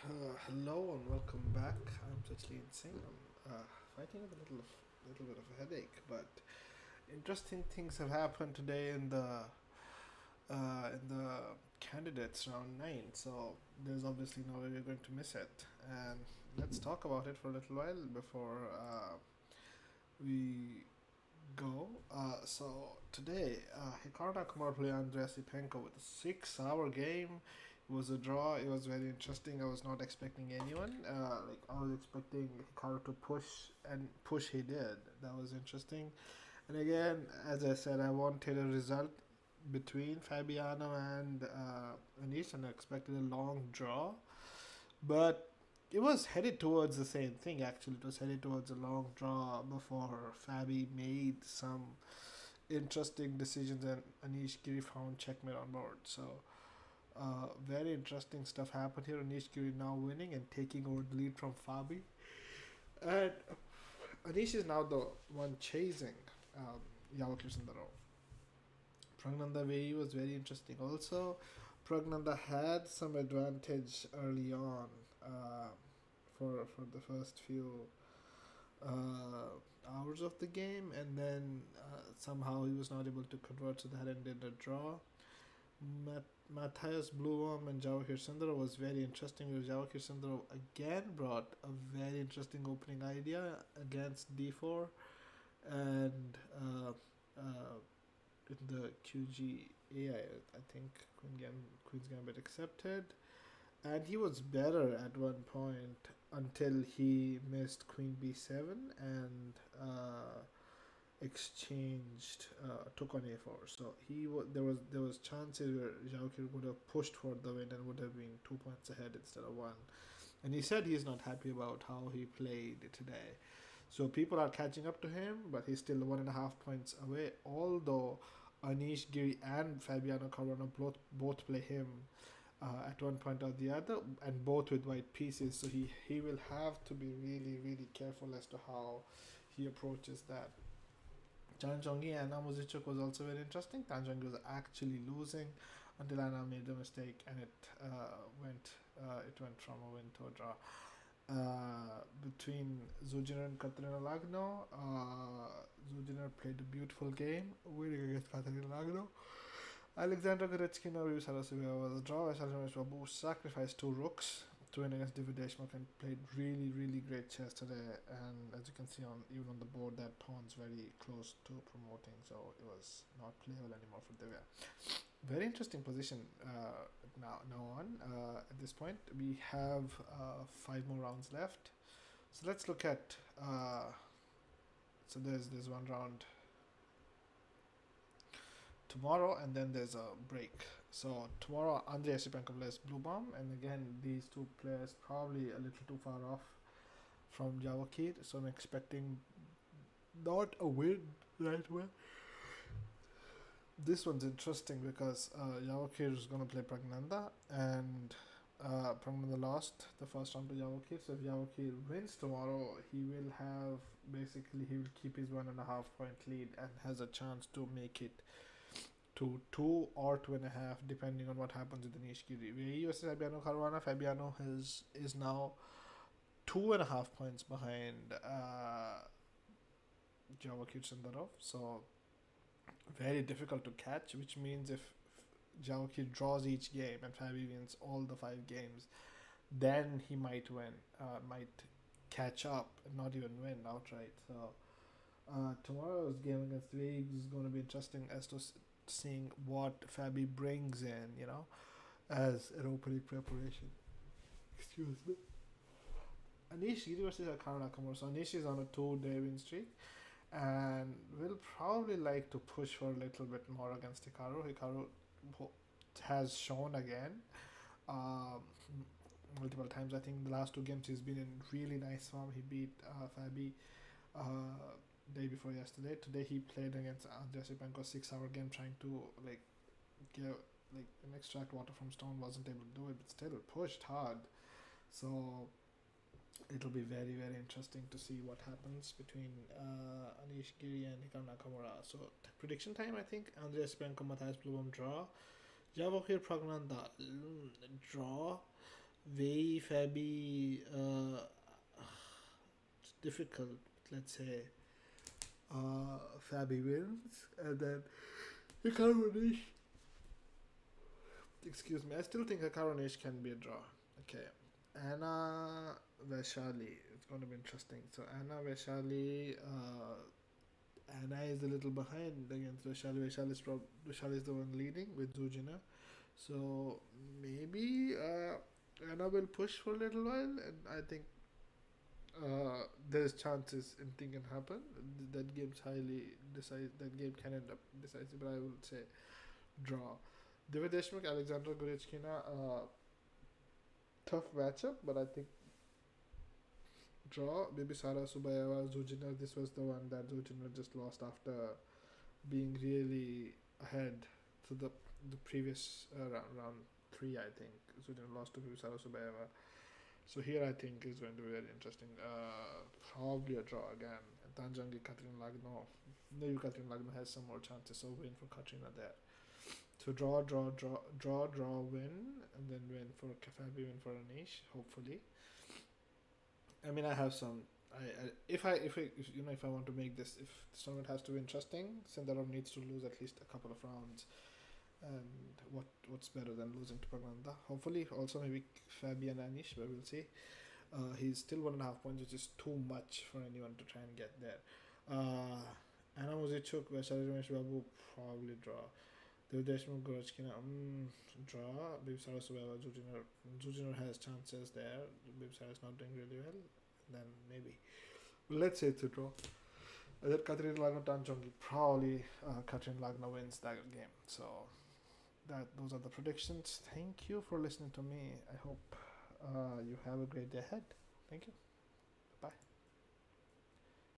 Hello and welcome back. I'm Sajleen Singh. I'm fighting with a little bit of a headache, but interesting things have happened today in the candidates round nine. So there's obviously no way we're going to miss it. And let's talk about it for a little while before we go. So today, Hikaru Nakamura played Andrei Sipenko with a 6-hour game. It was a draw. It was very interesting. I was not expecting anyone. I was expecting Hikaru to push, and push he did. That was interesting. And again, as I said, I wanted a result between Fabiano and Anish, and I expected a long draw. But it was headed towards the same thing. Actually, it was headed towards a long draw before Fabi made some interesting decisions, and Anish Giri found checkmate on board. So very interesting stuff happened here. Anish Giri now winning and taking over the lead from Fabi, and Anish is now the one chasing Yawakir Sundarov. Pragnanda Vei was very interesting. Also, Pragnanda had some advantage early on for the first few hours of the game, and then somehow he was not able to convert, so that ended a draw. Matthias Bluem and Jawahir Sundar was very interesting, because Jawahir Sundar again brought a very interesting opening idea against d4, and in the QGA, I think Queen's Gambit accepted, and he was better at one point until he missed Queen B7 and exchanged took on A4. So there was chances where Zhao Kir would have pushed for the win and would have been 2 points ahead instead of one. And he said he's not happy about how he played today. So people are catching up to him, but he's still 1.5 points away. Although Anish Giri and Fabiano Caruana both play him at one point or the other, and both with white pieces. So he will have to be really careful as to how he approaches that. Tanjongi and Anna Muzichuk was also very interesting. Tanjongi was actually losing until Anna made the mistake, and it went from a win to a draw. Between Zujiner and Katerina Lagno, Zujiner played a beautiful game, winning against Katerina Lagno. Alexandra Goretskina Ryu Sarasevia was a draw. Alexandra Babu sacrificed two rooks to win against David Deshmukh and played really great chess today. And as you can see on even on the board, that pawn's very close to promoting, so it was not playable anymore for Divya. Very interesting position now on. At this point, we have 5 more rounds left. So let's look at. So there's one round tomorrow, and then there's a break. So tomorrow, Andrei Sipenko plays Blue Bomb, and again, these two players probably a little too far off from Javakir, so I'm expecting not a win right away. This one's interesting because Javakir is going to play Pragnanda, and Pragnanda lost the first round to Javakir. So if Javakir wins tomorrow, he will keep his 1.5 point lead and has a chance to make it to 2 or 2.5, depending on what happens with the Nishikiri. Vei versus Fabiano Caruana. Fabiano is now 2.5 points behind Javakir Sundarov. So very difficult to catch, which means if Javakir draws each game and Fabi wins all the 5 games, then he might win, might catch up and not even win outright. So tomorrow's game against Vig is going to be interesting as to seeing what Fabi brings in, as an opening preparation. Excuse me. Anish Giri versus Hikaru Nakamura. So Anish is on a 2-day win streak, and will probably like to push for a little bit more against Hikaru. Hikaru has shown again um, multiple times. I think the last 2 games he's been in really nice form. He beat Fabi day before yesterday. Today he played against Andrei Sipenko, 6-hour game, trying to get extract water from stone. Wasn't able to do it, but still pushed hard. So it'll be very interesting to see what happens between Anish Giri and Hikaru Nakamura. So prediction time, I think Andrei Sipenko, Matthias Blum draw. Javakir Pragnanda draw. Vei Fabi, it's difficult. Let's say Fabi wins, and then Hikaru Nish. Excuse me. I still think Hikaru Nish can be a draw. Okay. Anna Vaishali. It's going to be interesting. So Anna Vaishali. Anna is a little behind against Vaishali. Vaishali is the one leading with Zujina. So maybe Anna will push for a little while, and I think there's chances anything can happen. That game's highly decisive. That game can end up decisive, but I would say draw. Divya Deshmukh, Alexandra Gurechkina, tough matchup, but I think draw. Maybe Sara Subayeva, Zujina. This was the one that Zujina just lost after being really ahead to the previous round three. I think Zujina lost to Sara Subayeva. So here I think is going to be very interesting. Probably a draw again. Tanjangi Katrin Lagno. Maybe Katrin Lagno has some more chances of win for Katrina there. So draw, win, and then win for Fabi, win for Anish, hopefully. I mean, I have some. If I want to make this, if the tournament has to be interesting, Sundaram needs to lose at least a couple of rounds. And what's better than losing to Pragnanda? Hopefully, also maybe Fabi and Anish, but we'll see. He's still 1.5 points, which is too much for anyone to try and get there. Anna Muzichuk, Vaishali Ramesh Babu, probably draw. Devdeshmukh Gorachkina, draw. Bibsara Subhava, Jujiner has chances there. Bibsara is not doing really well. Then maybe. Let's say it's a draw. That Katrin Lagna Tanjongi, probably Katrin Lagna wins that game. So those are the predictions. Thank you for listening to me. I hope you have a great day ahead. Thank you. Bye.